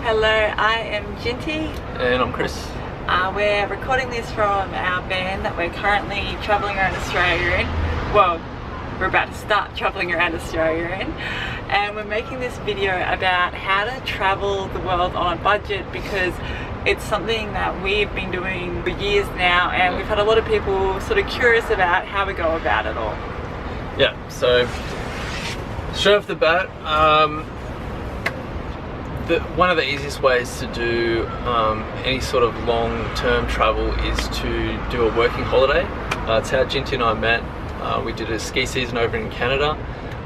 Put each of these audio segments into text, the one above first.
Hello, I am Jinty. And I'm Chris. We're recording this from our van that we're currently travelling around Australia in. Well, we're about to start travelling around Australia in. And we're making this video about how to travel the world on a budget because it's something that we've been doing for years now, and we've had a lot of people sort of curious about how we go about it all. Yeah, so straight off the bat, one of the easiest ways to do any sort of long-term travel is to do a working holiday. It's how Jinty and I met. We did a ski season over in Canada,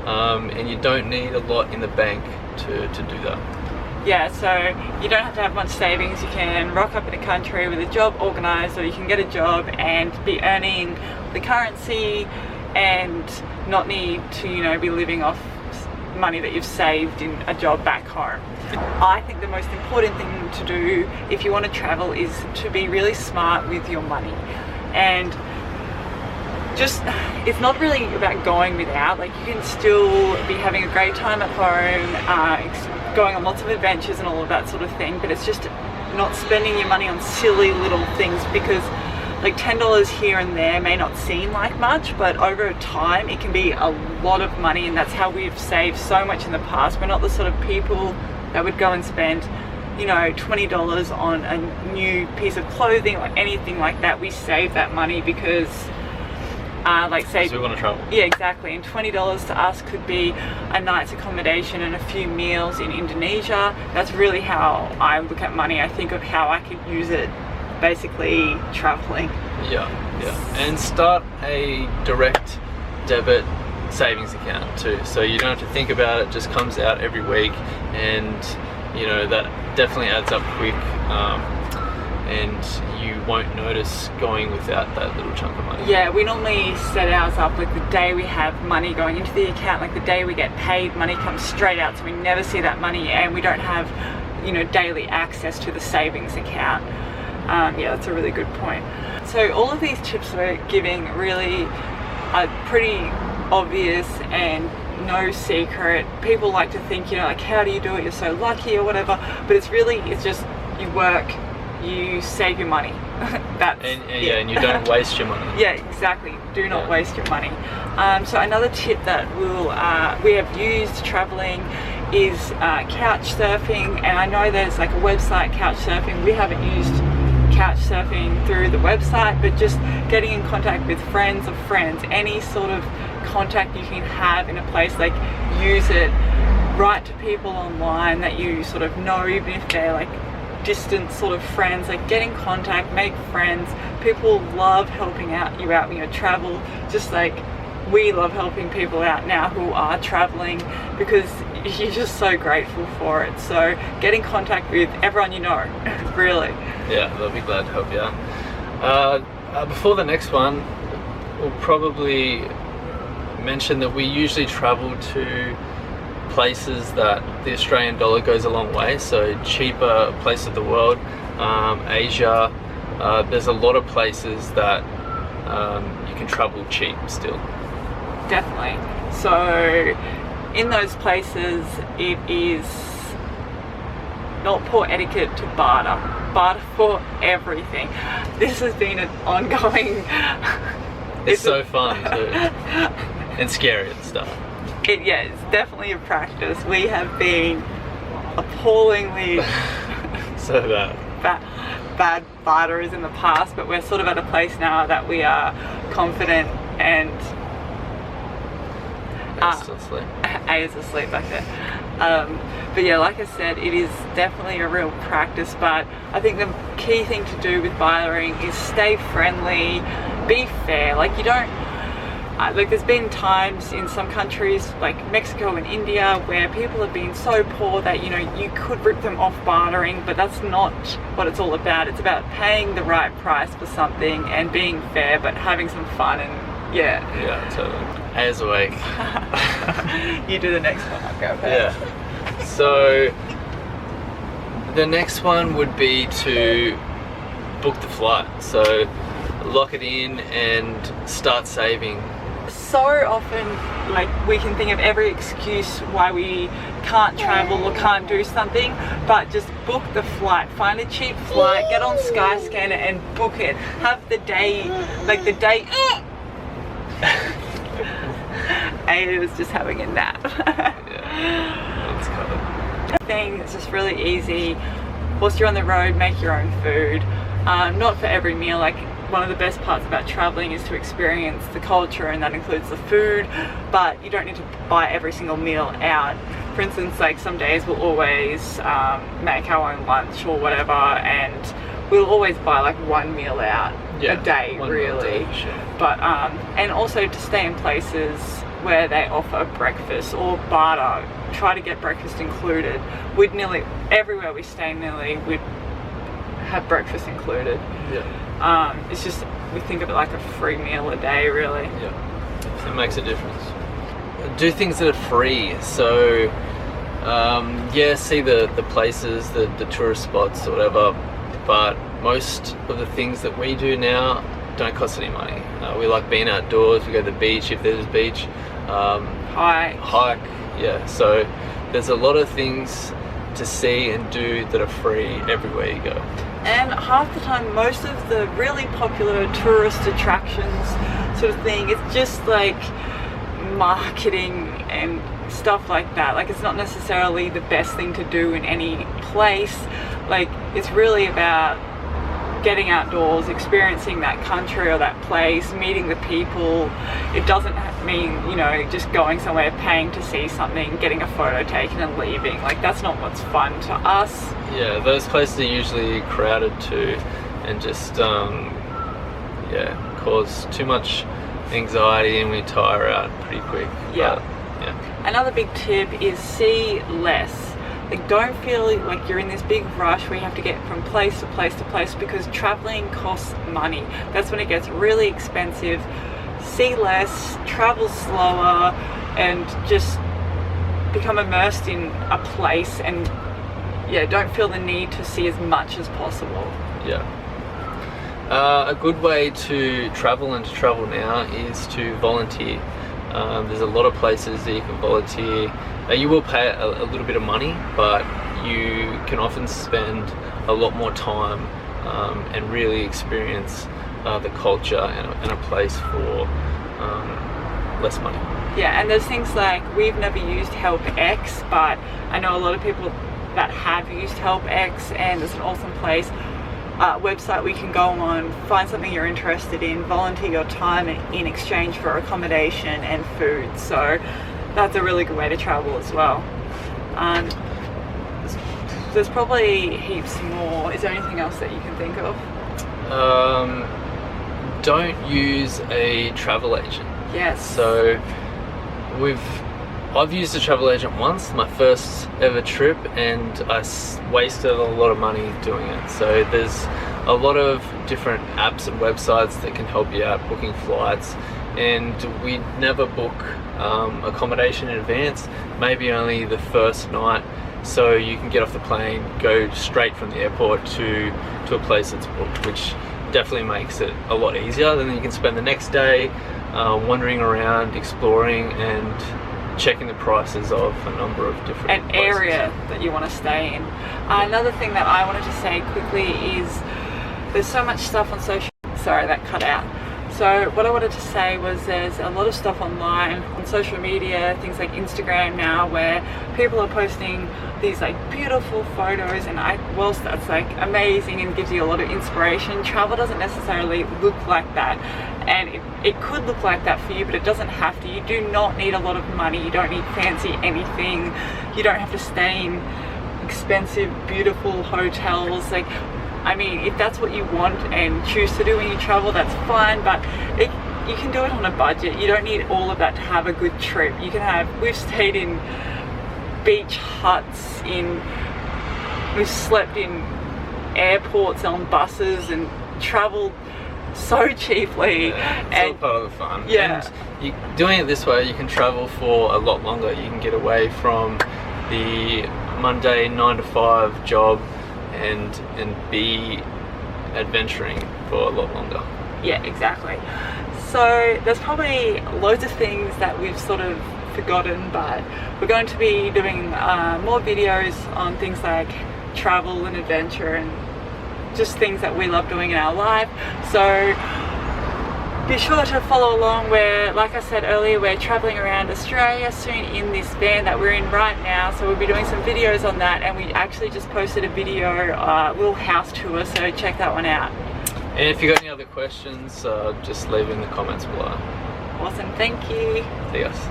and you don't need a lot in the bank to do that. Yeah, so you don't have to have much savings. You can rock up in a country with a job organised, or you can get a job and be earning the currency and not need to, be living off money that you've saved in a job back home. I think the most important thing to do if you want to travel is to be really smart with your money, and it's not really about going without. Like, you can still be having a great time at home, going on lots of adventures and all of that sort of thing, but it's just not spending your money on silly little things, because like $10 here and there may not seem like much, but over time it can be a lot of money, and that's how we've saved so much in the past. We're not the sort of people that would go and spend $20 on a new piece of clothing or anything like that. We save that money because because we want to travel. Yeah, exactly. And $20 to us could be a night's accommodation and a few meals in Indonesia. That's really how I look at money. I think of how I could use it basically traveling. Yeah. And start a direct debit savings account too. So you don't have to think about it, just comes out every week, and that definitely adds up quick. And you won't notice going without that little chunk of money. Yeah, we normally set ours up like the day we have money going into the account, like the day we get paid, money comes straight out, so we never see that money, and we don't have daily access to the savings account. Yeah, that's a really good point. So all of these tips we're giving really are pretty obvious and no secret. People like to think, like, how do you do it? You're so lucky or whatever, but it's just you work, you save your money. And you don't waste your money. Yeah, exactly. Do not waste your money. So another tip that we have used traveling is couch surfing, and I know there's like a website, couch surfing. We haven't used couch surfing through the website, but just getting in contact with friends of friends, any sort of contact you can have in a place, like use it. Write to people online that you sort of know, even if they're like distant sort of friends. Like, get in contact, make friends. People love helping you out when you travel, just like we love helping people out now who are traveling, because you're just so grateful for it. So get in contact with everyone you know. Really. Yeah, they'll be glad to help you out. Before the next one, we'll probably mention that we usually travel to places that the Australian dollar goes a long way, so cheaper places of the world, Asia. There's a lot of places that you can travel cheap still. Definitely. So in those places, it is not poor etiquette to barter for everything. This has been an ongoing it's so fun too, and scary and stuff. It's definitely a practice. We have been appallingly so bad barterers in the past, but we're sort of at a place now that we are confident, and still asleep. A is asleep back there. But yeah, like I said, it is definitely a real practice, but I think the key thing to do with bartering is stay friendly, be fair. Like, you don't there's been times in some countries like Mexico and India where people have been so poor that you could rip them off bartering, but that's not what it's all about. It's about paying the right price for something and being fair, but having some fun. And yeah, totally. A is awake. You do the next one. I'll go first. Yeah. So the next one would be to book the flight. So lock it in and start saving. so often, like, we can think of every excuse why we can't travel or can't do something, but just book the flight, find a cheap flight, get on Skyscanner and book it. Have the day, like the day. Ada was just having a nap. Yeah, that's covered. Thing that's just really easy. Whilst you're on the road, make your own food. Not for every meal. Like, one of the best parts about traveling is to experience the culture, and that includes the food, but you don't need to buy every single meal out. For instance, like, some days we'll always make our own lunch or whatever, and we'll always buy like one meal out a day, really. Sure. But and also to stay in places where they offer breakfast or barter, try to get breakfast included. We'd nearly everywhere we stay, we'd have breakfast included. Yeah. It's just, we think of it like a free meal a day, really. Yeah, it makes a difference. Do things that are free. So yeah, see the places, the tourist spots or whatever, but most of the things that we do now don't cost any money. We like being outdoors. We go to the beach if there's a beach. Hike. Yeah, so there's a lot of things to see and do that are free everywhere you go. And half the time, most of the really popular tourist attractions sort of thing, it's just like marketing and stuff like that. Like, it's not necessarily the best thing to do in any place. Like, it's really about getting outdoors, experiencing that country or that place, meeting the people. It doesn't mean, you know, just going somewhere, paying to see something, getting a photo taken and leaving. Like, that's not what's fun to us. Yeah, those places are usually crowded too, and just yeah, cause too much anxiety, and we tire out pretty quick. Yeah. But, yeah. Another big tip is see less. Like, don't feel like you're in this big rush where you have to get from place to place to place, because traveling costs money. That's when it gets really expensive. See less, travel slower, and just become immersed in a place, and yeah, don't feel the need to see as much as possible. Yeah. A good way to travel and to travel now is to volunteer. There's a lot of places that you can volunteer. You will pay a little bit of money, but you can often spend a lot more time and really experience the culture and a place for less money. Yeah, and there's things like, we've never used HelpX, but I know a lot of people that have used HelpX, and it's an awesome place. Website we can go on, find something you're interested in, volunteer your time in exchange for accommodation and food. So that's a really good way to travel as well. There's probably heaps more. Is there anything else that you can think of? Don't use a travel agent. Yes. So I've used a travel agent once, my first ever trip, and I wasted a lot of money doing it. So there's a lot of different apps and websites that can help you out booking flights, and we never book accommodation in advance, maybe only the first night, so you can get off the plane, go straight from the airport to a place that's booked, which definitely makes it a lot easier. Then you can spend the next day wandering around, exploring, and checking the prices of a number of different an places. Area that you want to stay in. Another thing that I wanted to say quickly is there's so much stuff on social. Sorry, that cut out. So what I wanted to say was there's a lot of stuff online on social media, things like Instagram now, where people are posting these like beautiful photos, and whilst that's like amazing and gives you a lot of inspiration, travel doesn't necessarily look like that. And it could look like that for you, but it doesn't have to. You do not need a lot of money. You don't need fancy anything. You don't have to stay in expensive, beautiful hotels. Like, I mean, if that's what you want and choose to do when you travel, that's fine, but you can do it on a budget. You don't need all of that to have a good trip. You can have, we've stayed in beach huts, we've slept in airports on buses and traveled so cheaply. Yeah, it's and all part of the fun. Yeah. And doing it this way, you can travel for a lot longer. You can get away from the Monday 9 to 5 job and be adventuring for a lot longer. Yeah, exactly. So there's probably loads of things that we've sort of forgotten, but we're going to be doing more videos on things like travel and adventure and just things that we love doing in our life. So be sure to follow along. Where, like I said earlier, we're traveling around Australia soon in this van that we're in right now, so we'll be doing some videos on that, and we actually just posted a video, little house tour, so check that one out. And if you got any other questions, just leave in the comments below. Awesome, thank you. See you guys.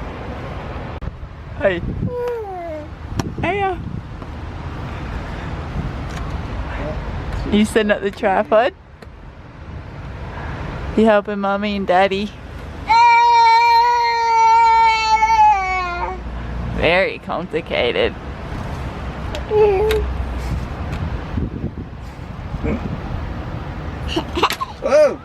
Hey. Hey. You sitting at the tripod? You helping mommy and daddy? Very complicated. Oh!